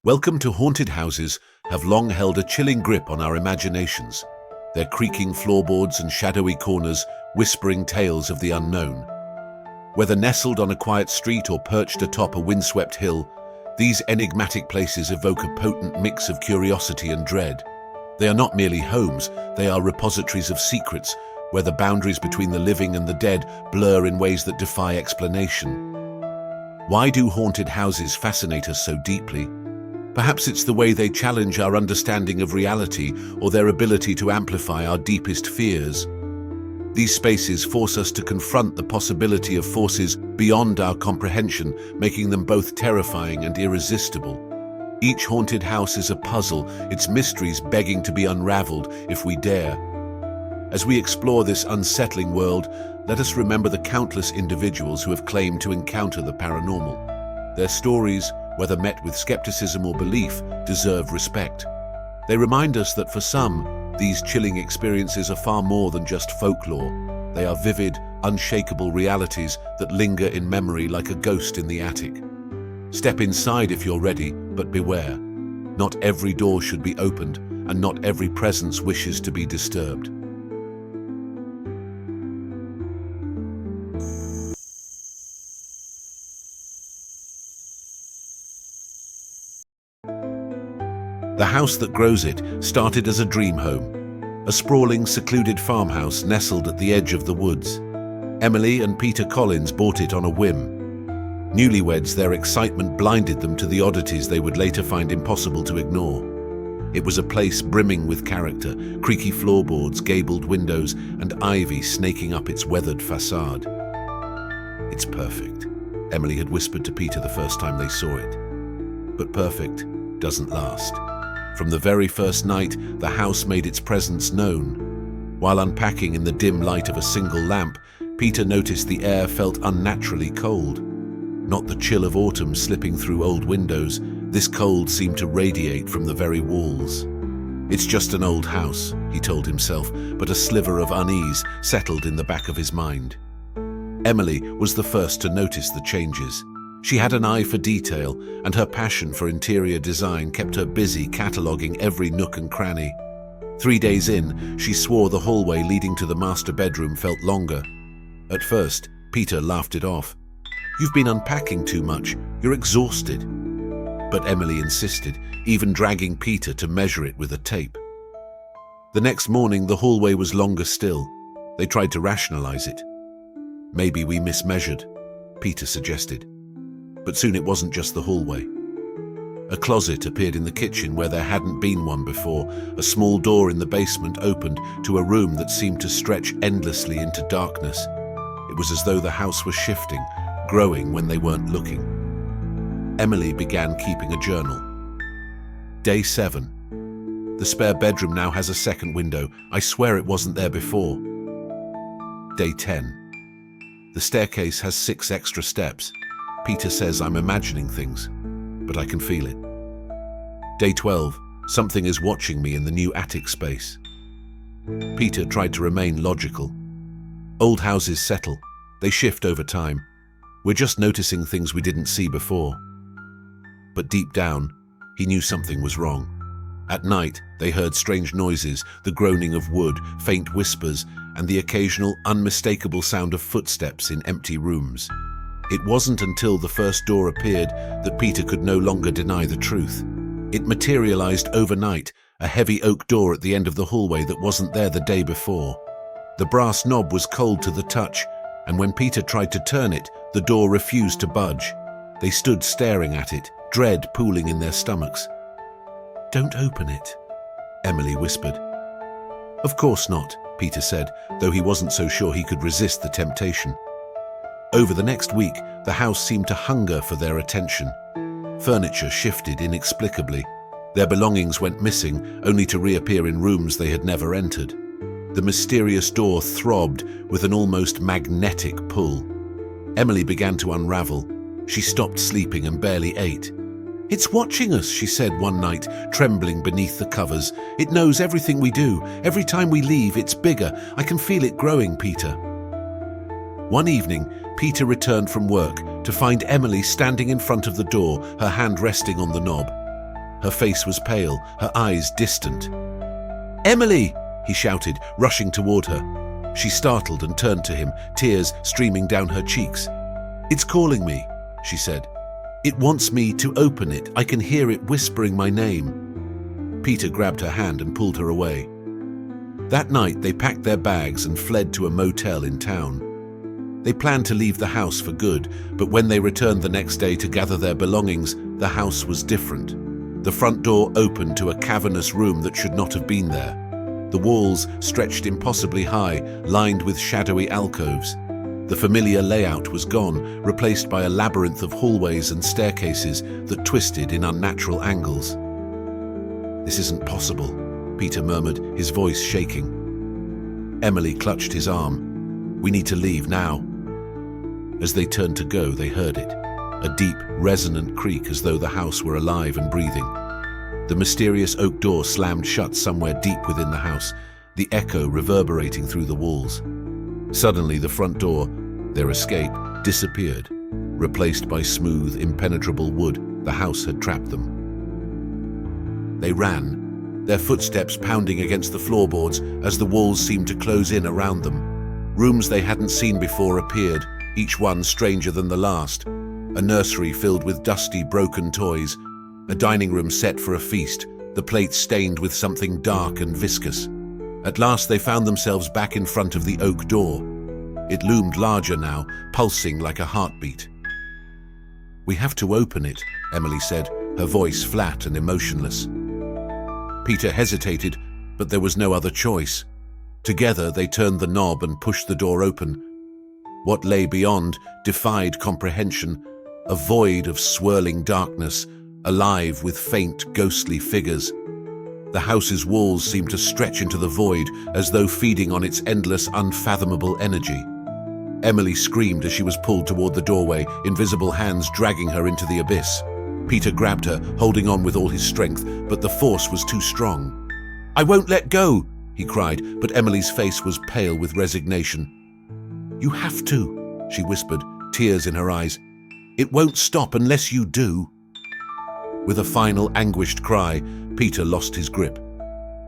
Welcome to haunted houses have long held a chilling grip on our imaginations, their creaking floorboards and shadowy corners whispering tales of the unknown. Whether nestled on a quiet street or perched atop a windswept hill, these enigmatic places evoke a potent mix of curiosity and dread. They are not merely homes, they are repositories of secrets, where the boundaries between the living and the dead blur in ways that defy explanation. Why do haunted houses fascinate us so deeply? Perhaps it's the way they challenge our understanding of reality or their ability to amplify our deepest fears. These spaces force us to confront the possibility of forces beyond our comprehension, making them both terrifying and irresistible. Each haunted house is a puzzle, its mysteries begging to be unraveled if we dare. As we explore this unsettling world, let us remember the countless individuals who have claimed to encounter the paranormal. Their stories, whether met with skepticism or belief, deserve respect. They remind us that for some, these chilling experiences are far more than just folklore. They are vivid, unshakable realities that linger in memory like a ghost in the attic. Step inside if you're ready, but beware. Not every door should be opened, and not every presence wishes to be disturbed. The house that grows it started as a dream home, a sprawling, secluded farmhouse nestled at the edge of the woods. Emily and Peter Collins bought it on a whim. Newlyweds, their excitement blinded them to the oddities they would later find impossible to ignore. It was a place brimming with character, creaky floorboards, gabled windows, and ivy snaking up its weathered facade. "It's perfect," Emily had whispered to Peter the first time they saw it. But perfect doesn't last. From the very first night, the house made its presence known. While unpacking in the dim light of a single lamp, Peter noticed the air felt unnaturally cold. Not the chill of autumn slipping through old windows, this cold seemed to radiate from the very walls. "It's just an old house," he told himself, but a sliver of unease settled in the back of his mind. Emily was the first to notice the changes. She had an eye for detail, and her passion for interior design kept her busy cataloguing every nook and cranny. 3 days in, she swore the hallway leading to the master bedroom felt longer. At first, Peter laughed it off. "You've been unpacking too much. You're exhausted." But Emily insisted, even dragging Peter to measure it with a tape. The next morning, the hallway was longer still. They tried to rationalize it. "Maybe we mismeasured," Peter suggested. But soon it wasn't just the hallway. A closet appeared in the kitchen where there hadn't been one before. A small door in the basement opened to a room that seemed to stretch endlessly into darkness. It was as though the house was shifting, growing when they weren't looking. Emily began keeping a journal. Day 7. "The spare bedroom now has a second window. I swear it wasn't there before." Day 10. "The staircase has 6 extra steps. Peter says I'm imagining things, but I can feel it." Day 12. "Something is watching me in the new attic space." Peter tried to remain logical. Old houses settle. They shift over time. We're just noticing things we didn't see before. But deep down, he knew something was wrong. At night, they heard strange noises, the groaning of wood, faint whispers, and the occasional unmistakable sound of footsteps in empty rooms. It wasn't until the first door appeared that Peter could no longer deny the truth. It materialized overnight, a heavy oak door at the end of the hallway that wasn't there the day before. The brass knob was cold to the touch, and when Peter tried to turn it, the door refused to budge. They stood staring at it, dread pooling in their stomachs. "Don't open it," Emily whispered. "Of course not," Peter said, though he wasn't so sure he could resist the temptation. Over the next week, the house seemed to hunger for their attention. Furniture shifted inexplicably. Their belongings went missing, only to reappear in rooms they had never entered. The mysterious door throbbed with an almost magnetic pull. Emily began to unravel. She stopped sleeping and barely ate. "It's watching us," she said one night, trembling beneath the covers. "It knows everything we do. Every time we leave, it's bigger. I can feel it growing, Peter." One evening, Peter returned from work to find Emily standing in front of the door, her hand resting on the knob. Her face was pale, her eyes distant. "Emily!" he shouted, rushing toward her. She startled and turned to him, tears streaming down her cheeks. "It's calling me," she said. "It wants me to open it. I can hear it whispering my name." Peter grabbed her hand and pulled her away. That night, they packed their bags and fled to a motel in town. They planned to leave the house for good, but when they returned the next day to gather their belongings, the house was different. The front door opened to a cavernous room that should not have been there. The walls stretched impossibly high, lined with shadowy alcoves. The familiar layout was gone, replaced by a labyrinth of hallways and staircases that twisted in unnatural angles. "This isn't possible," Peter murmured, his voice shaking. Emily clutched his arm. "We need to leave now." As they turned to go, they heard it. A deep, resonant creak as though the house were alive and breathing. The mysterious oak door slammed shut somewhere deep within the house, the echo reverberating through the walls. Suddenly, the front door, their escape, disappeared, replaced by smooth, impenetrable wood. The house had trapped them. They ran, their footsteps pounding against the floorboards as the walls seemed to close in around them. Rooms they hadn't seen before appeared, each one stranger than the last. A nursery filled with dusty, broken toys. A dining room set for a feast, the plates stained with something dark and viscous. At last they found themselves back in front of the oak door. It loomed larger now, pulsing like a heartbeat. "We have to open it," Emily said, her voice flat and emotionless. Peter hesitated, but there was no other choice. Together they turned the knob and pushed the door open. What lay beyond defied comprehension, a void of swirling darkness, alive with faint, ghostly figures. The house's walls seemed to stretch into the void as though feeding on its endless, unfathomable energy. Emily screamed as she was pulled toward the doorway, invisible hands dragging her into the abyss. Peter grabbed her, holding on with all his strength, but the force was too strong. "I won't let go!" he cried, but Emily's face was pale with resignation. "You have to," she whispered, tears in her eyes. "It won't stop unless you do." With a final anguished cry, Peter lost his grip.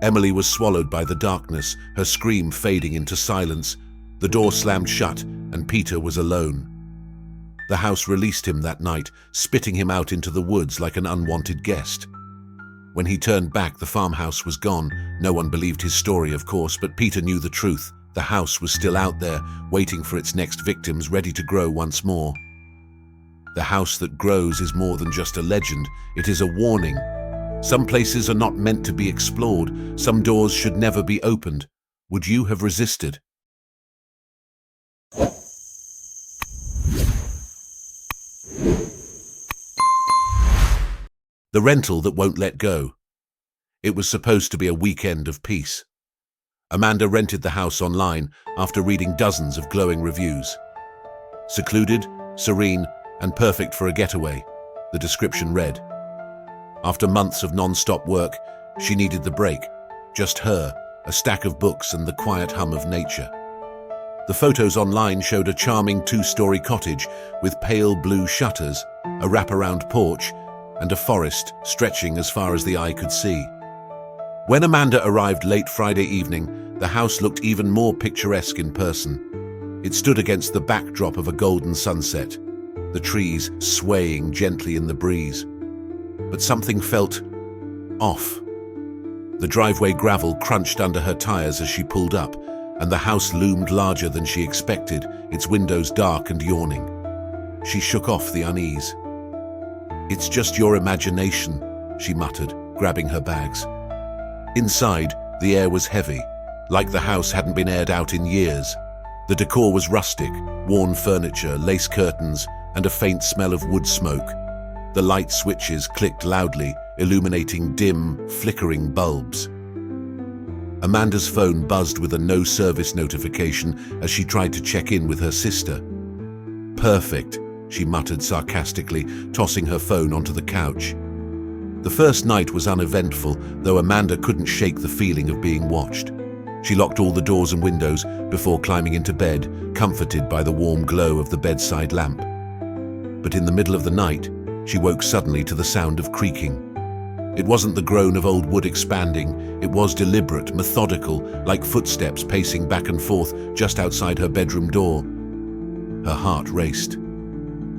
Emily was swallowed by the darkness, her scream fading into silence. The door slammed shut, and Peter was alone. The house released him that night, spitting him out into the woods like an unwanted guest. When he turned back, the farmhouse was gone. No one believed his story, of course, but Peter knew the truth. The house was still out there, waiting for its next victims, ready to grow once more. The house that grows is more than just a legend. It is a warning. Some places are not meant to be explored. Some doors should never be opened. Would you have resisted? The rental that won't let go. It was supposed to be a weekend of peace. Amanda rented the house online after reading dozens of glowing reviews. Secluded, serene, and perfect for a getaway, the description read. After months of non-stop work, she needed the break. Just her, a stack of books, and the quiet hum of nature. The photos online showed a charming two-story cottage with pale blue shutters, a wraparound porch, and a forest stretching as far as the eye could see. When Amanda arrived late Friday evening, the house looked even more picturesque in person. It stood against the backdrop of a golden sunset, the trees swaying gently in the breeze. But something felt off. The driveway gravel crunched under her tires as she pulled up, and the house loomed larger than she expected, its windows dark and yawning. She shook off the unease. "It's just your imagination," she muttered, grabbing her bags. Inside, the air was heavy, like the house hadn't been aired out in years. The decor was rustic, worn furniture, lace curtains, and a faint smell of wood smoke. The light switches clicked loudly, illuminating dim, flickering bulbs. Amanda's phone buzzed with a no-service notification as she tried to check in with her sister. "Perfect," she muttered sarcastically, tossing her phone onto the couch. The first night was uneventful, though Amanda couldn't shake the feeling of being watched. She locked all the doors and windows before climbing into bed, comforted by the warm glow of the bedside lamp. But in the middle of the night, she woke suddenly to the sound of creaking. It wasn't the groan of old wood expanding. It was deliberate, methodical, like footsteps pacing back and forth just outside her bedroom door. Her heart raced.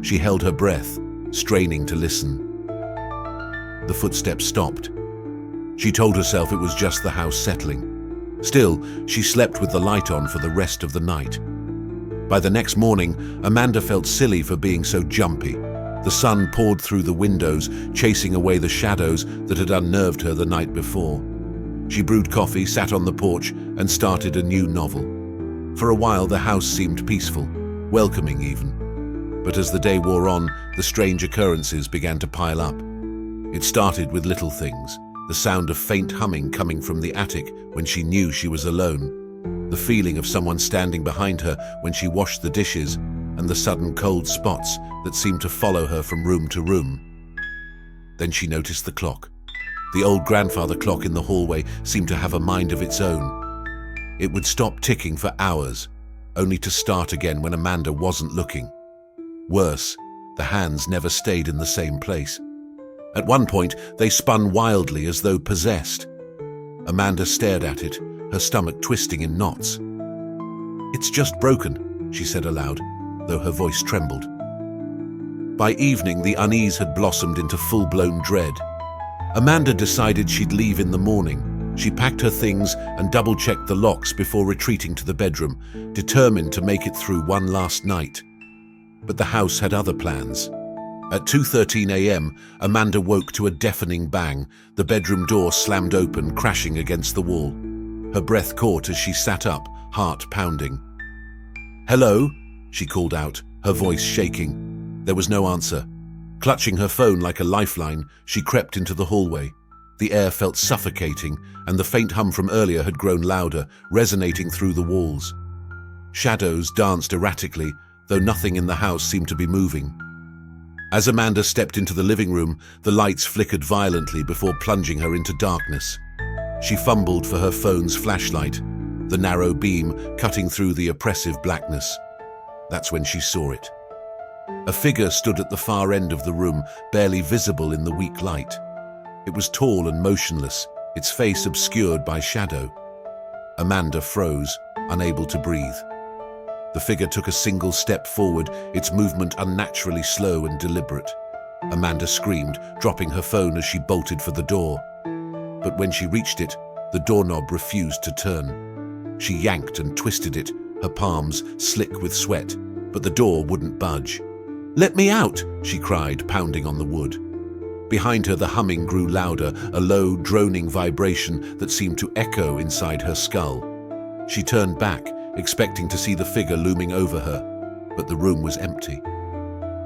She held her breath, straining to listen. The footsteps stopped. She told herself it was just the house settling. Still, she slept with the light on for the rest of the night. By the next morning, Amanda felt silly for being so jumpy. The sun poured through the windows, chasing away the shadows that had unnerved her the night before. She brewed coffee, sat on the porch, and started a new novel. For a while, the house seemed peaceful, welcoming even. But as the day wore on, the strange occurrences began to pile up. It started with little things, the sound of faint humming coming from the attic when she knew she was alone, the feeling of someone standing behind her when she washed the dishes, and the sudden cold spots that seemed to follow her from room to room. Then she noticed the clock. The old grandfather clock in the hallway seemed to have a mind of its own. It would stop ticking for hours, only to start again when Amanda wasn't looking. Worse, the hands never stayed in the same place. At one point, they spun wildly as though possessed. Amanda stared at it, her stomach twisting in knots. "It's just broken," she said aloud, though her voice trembled. By evening, the unease had blossomed into full-blown dread. Amanda decided she'd leave in the morning. She packed her things and double-checked the locks before retreating to the bedroom, determined to make it through one last night. But the house had other plans. At 2:13 a.m., Amanda woke to a deafening bang. The bedroom door slammed open, crashing against the wall. Her breath caught as she sat up, heart pounding. "Hello?" she called out, her voice shaking. There was no answer. Clutching her phone like a lifeline, she crept into the hallway. The air felt suffocating, and the faint hum from earlier had grown louder, resonating through the walls. Shadows danced erratically, though nothing in the house seemed to be moving. As Amanda stepped into the living room, the lights flickered violently before plunging her into darkness. She fumbled for her phone's flashlight, the narrow beam cutting through the oppressive blackness. That's when she saw it. A figure stood at the far end of the room, barely visible in the weak light. It was tall and motionless, its face obscured by shadow. Amanda froze, unable to breathe. The figure took a single step forward, its movement unnaturally slow and deliberate. Amanda screamed, dropping her phone as she bolted for the door. But when she reached it, the doorknob refused to turn. She yanked and twisted it, her palms slick with sweat, but the door wouldn't budge. "Let me out!" she cried, pounding on the wood. Behind her, the humming grew louder, a low, droning vibration that seemed to echo inside her skull. She turned back, expecting to see the figure looming over her, but the room was empty.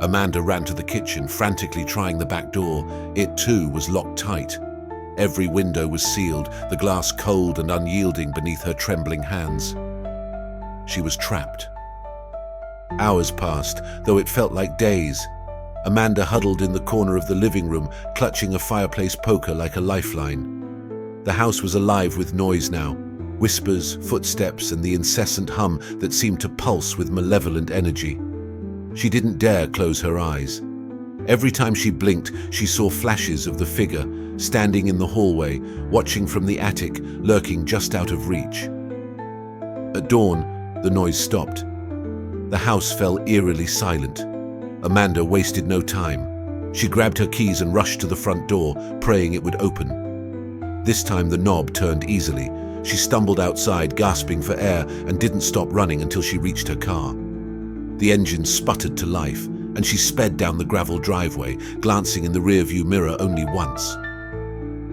Amanda ran to the kitchen, frantically trying the back door. It, too, was locked tight. Every window was sealed, the glass cold and unyielding beneath her trembling hands. She was trapped. Hours passed, though it felt like days. Amanda huddled in the corner of the living room, clutching a fireplace poker like a lifeline. The house was alive with noise now, whispers, footsteps, and the incessant hum that seemed to pulse with malevolent energy. She didn't dare close her eyes. Every time she blinked, she saw flashes of the figure, standing in the hallway, watching from the attic, lurking just out of reach. At dawn, the noise stopped. The house fell eerily silent. Amanda wasted no time. She grabbed her keys and rushed to the front door, praying it would open. This time the knob turned easily. She stumbled outside, gasping for air, and didn't stop running until she reached her car. The engine sputtered to life, and she sped down the gravel driveway, glancing in the rearview mirror only once.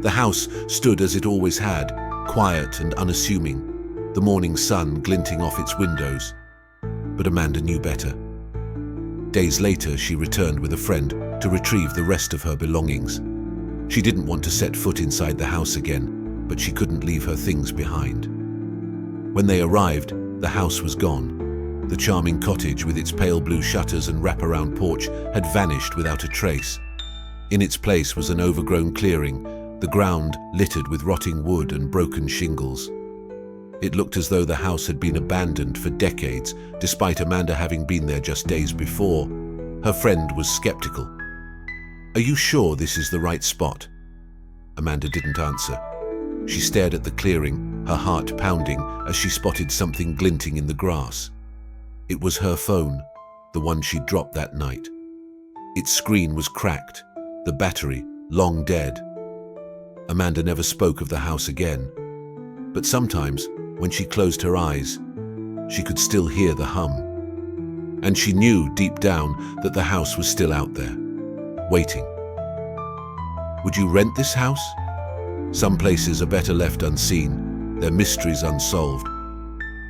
The house stood as it always had, quiet and unassuming, the morning sun glinting off its windows. But Amanda knew better. Days later, she returned with a friend to retrieve the rest of her belongings. She didn't want to set foot inside the house again, but she couldn't leave her things behind. When they arrived, the house was gone. The charming cottage with its pale blue shutters and wraparound porch had vanished without a trace. In its place was an overgrown clearing, the ground littered with rotting wood and broken shingles. It looked as though the house had been abandoned for decades, despite Amanda having been there just days before. Her friend was skeptical. "Are you sure this is the right spot?" Amanda didn't answer. She stared at the clearing, her heart pounding as she spotted something glinting in the grass. It was her phone, the one she'd dropped that night. Its screen was cracked, the battery long dead. Amanda never spoke of the house again, but sometimes, when she closed her eyes, she could still hear the hum. And she knew deep down that the house was still out there, waiting. Would you rent this house? Some places are better left unseen, their mysteries unsolved.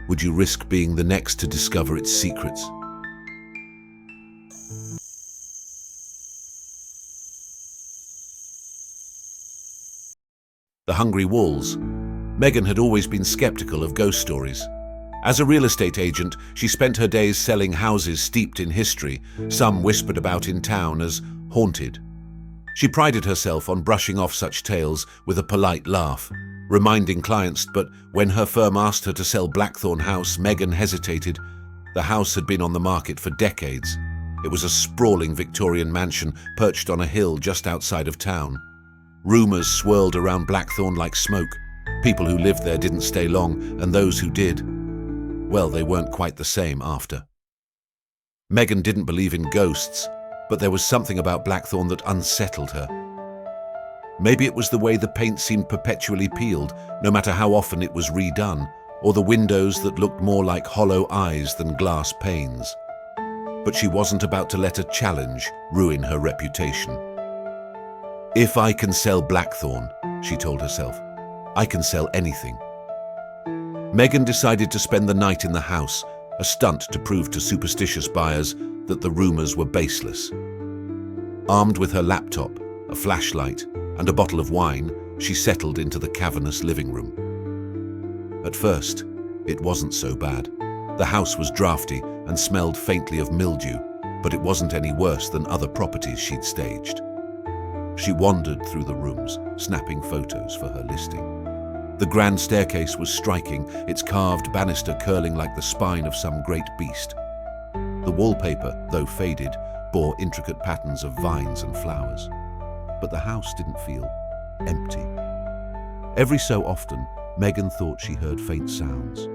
Would you risk being the next to discover its secrets? The Hungry Walls. Megan had always been skeptical of ghost stories. As a real estate agent, she spent her days selling houses steeped in history, some whispered about in town as haunted. She prided herself on brushing off such tales with a polite laugh, reminding clients, but when her firm asked her to sell Blackthorn House, Megan hesitated. The house had been on the market for decades. It was a sprawling Victorian mansion perched on a hill just outside of town. Rumours swirled around Blackthorn like smoke. People who lived there didn't stay long, and those who did, well, they weren't quite the same after. Megan didn't believe in ghosts, but there was something about Blackthorn that unsettled her. Maybe it was the way the paint seemed perpetually peeled, no matter how often it was redone, or the windows that looked more like hollow eyes than glass panes. But she wasn't about to let a challenge ruin her reputation. If I can sell Blackthorn, she told herself, I can sell anything. Megan decided to spend the night in the house, a stunt to prove to superstitious buyers that the rumors were baseless. Armed with her laptop, a flashlight, and a bottle of wine, she settled into the cavernous living room. At first, it wasn't so bad. The house was drafty and smelled faintly of mildew, but it wasn't any worse than other properties she'd staged. She wandered through the rooms, snapping photos for her listing. The grand staircase was striking, its carved banister curling like the spine of some great beast. The wallpaper, though faded, bore intricate patterns of vines and flowers. But the house didn't feel empty. Every so often, Megan thought she heard faint sounds,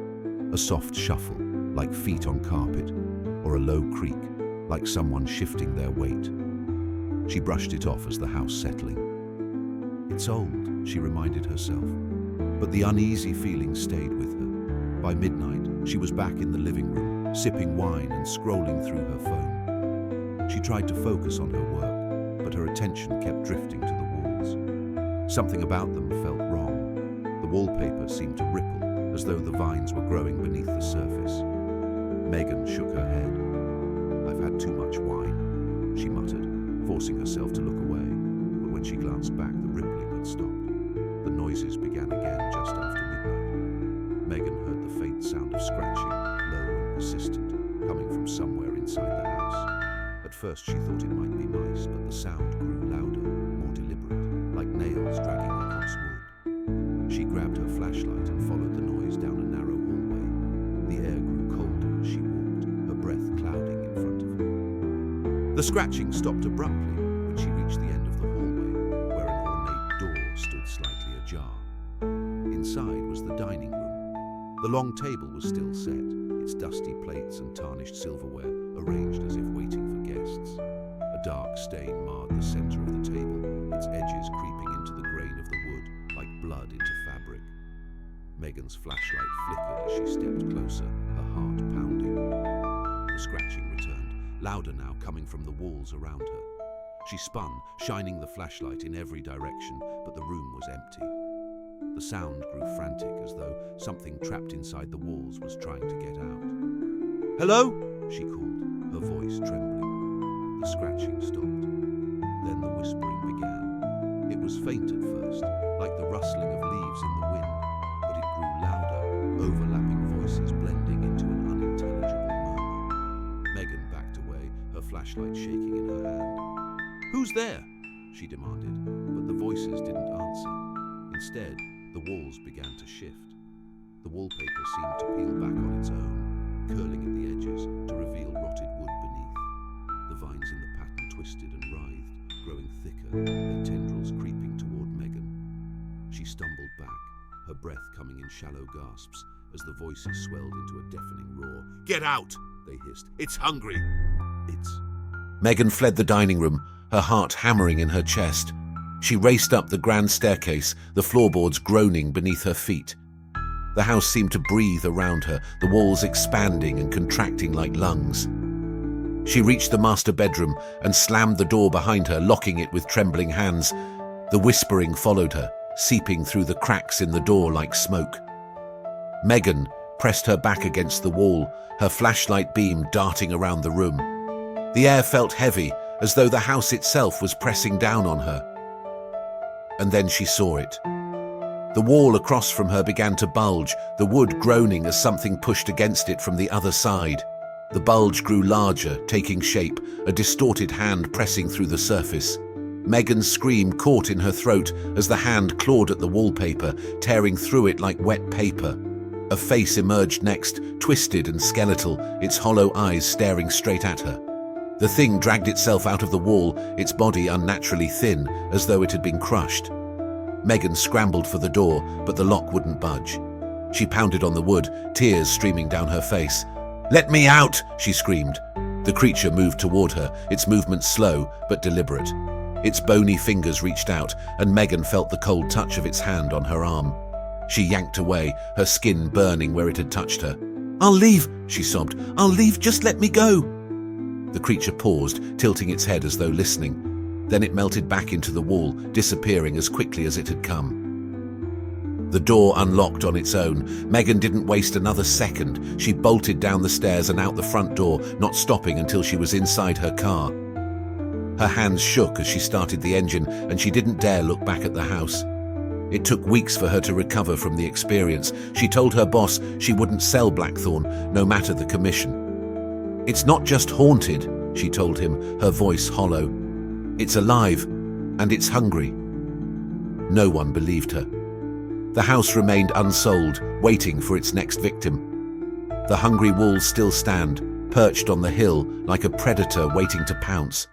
a soft shuffle, like feet on carpet, or a low creak, like someone shifting their weight. She brushed it off as the house settling. It's old, she reminded herself, but the uneasy feeling stayed with her. By midnight, she was back in the living room, sipping wine and scrolling through her phone. She tried to focus on her work, but her attention kept drifting to the walls. Something about them felt wrong. The wallpaper seemed to ripple, as though the vines were growing beneath the surface. Megan shook her head. I've had too much wine, she muttered, forcing herself to look away, but when she glanced back, the rippling had stopped. The noises began again just after midnight. Megan heard the faint sound of scratching, low and persistent, coming from somewhere inside the house. At first she thought it might be nice, but the sound grew louder, more deliberate, like nails dragging across wood. She grabbed her flashlight and followed the noise down a narrow hallway. The air grew colder as she walked, her breath clouding in front of her. The scratching stopped abruptly when she reached the end of the hallway, where an ornate door stood slightly ajar. Inside was the dining room. The long table was still set, its dusty plates and tarnished silverware arranged as if waiting for guests. A dark stain marred the center of the table, its edges creeping into the grain of the wood like blood into fabric. Megan's flashlight flickered as she stepped closer, her heart pounding. The scratching returned, louder now, coming from the walls around her. She spun, shining the flashlight in every direction, but the room was empty. The sound grew frantic, as though something trapped inside the walls was trying to get out. "Hello?" she called, her voice trembling. The scratching stopped. Then the whispering began. It was faint at first, like the rustling of leaves in the wind, but it grew louder, overlapping voices blending into an unintelligible murmur. Megan backed away, her flashlight shaking in her hand. "Who's there?" she demanded, but the voices didn't answer. Instead, the walls began to shift. The wallpaper seemed to peel back on its own, curling at the edges to reveal rotted wood beneath. The vines in the pattern twisted and writhed, growing thicker, their tendrils creeping toward Megan. She stumbled back, her breath coming in shallow gasps as the voices swelled into a deafening roar. "Get out!" They hissed. "It's hungry!" It's... Megan fled the dining room, her heart hammering in her chest. She raced up the grand staircase, the floorboards groaning beneath her feet. The house seemed to breathe around her, the walls expanding and contracting like lungs. She reached the master bedroom and slammed the door behind her, locking it with trembling hands. The whispering followed her, seeping through the cracks in the door like smoke. Megan pressed her back against the wall, her flashlight beam darting around the room. The air felt heavy, as though the house itself was pressing down on her. And then she saw it. The wall across from her began to bulge, the wood groaning as something pushed against it from the other side. The bulge grew larger, taking shape, a distorted hand pressing through the surface. Megan's scream caught in her throat as the hand clawed at the wallpaper, tearing through it like wet paper. A face emerged next, twisted and skeletal, its hollow eyes staring straight at her. The thing dragged itself out of the wall, its body unnaturally thin, as though it had been crushed. Megan scrambled for the door, but the lock wouldn't budge. She pounded on the wood, tears streaming down her face. "Let me out!" she screamed. The creature moved toward her, its movement slow but deliberate. Its bony fingers reached out, and Megan felt the cold touch of its hand on her arm. She yanked away, her skin burning where it had touched her. "I'll leave," she sobbed. "I'll leave, just let me go." The creature paused, tilting its head as though listening. Then it melted back into the wall, disappearing as quickly as it had come. The door unlocked on its own. Megan didn't waste another second. She bolted down the stairs and out the front door, not stopping until she was inside her car. Her hands shook as she started the engine, and she didn't dare look back at the house. It took weeks for her to recover from the experience. She told her boss she wouldn't sell Blackthorn, no matter the commission. "It's not just haunted," she told him, her voice hollow. "It's alive, and it's hungry." No one believed her. The house remained unsold, waiting for its next victim. The hungry walls still stand, perched on the hill like a predator waiting to pounce.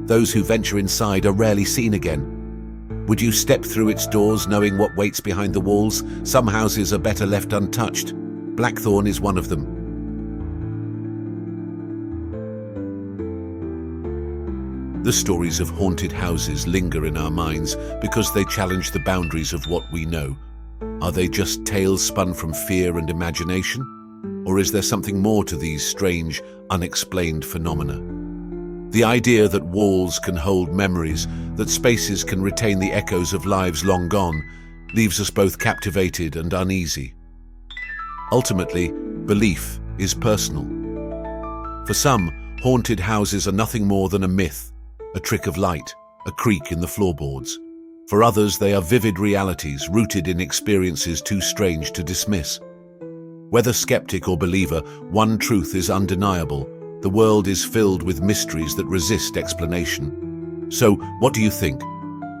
Those who venture inside are rarely seen again. Would you step through its doors knowing what waits behind the walls? Some houses are better left untouched. Blackthorn is one of them. The stories of haunted houses linger in our minds because they challenge the boundaries of what we know. Are they just tales spun from fear and imagination? Or is there something more to these strange, unexplained phenomena? The idea that walls can hold memories, that spaces can retain the echoes of lives long gone, leaves us both captivated and uneasy. Ultimately, belief is personal. For some, haunted houses are nothing more than a myth, a trick of light, a creak in the floorboards. For others, they are vivid realities rooted in experiences too strange to dismiss. Whether skeptic or believer, one truth is undeniable. The world is filled with mysteries that resist explanation. So, what do you think?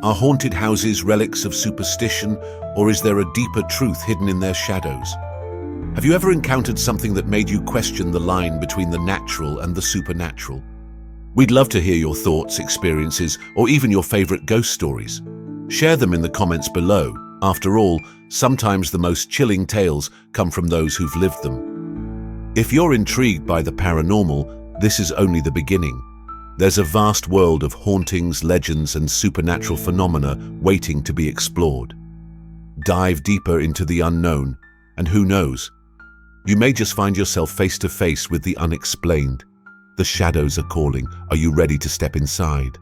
Are haunted houses relics of superstition, or is there a deeper truth hidden in their shadows? Have you ever encountered something that made you question the line between the natural and the supernatural? We'd love to hear your thoughts, experiences, or even your favorite ghost stories. Share them in the comments below. After all, sometimes the most chilling tales come from those who've lived them. If you're intrigued by the paranormal, this is only the beginning. There's a vast world of hauntings, legends, and supernatural phenomena waiting to be explored. Dive deeper into the unknown, and who knows? You may just find yourself face to face with the unexplained. The shadows are calling. Are you ready to step inside?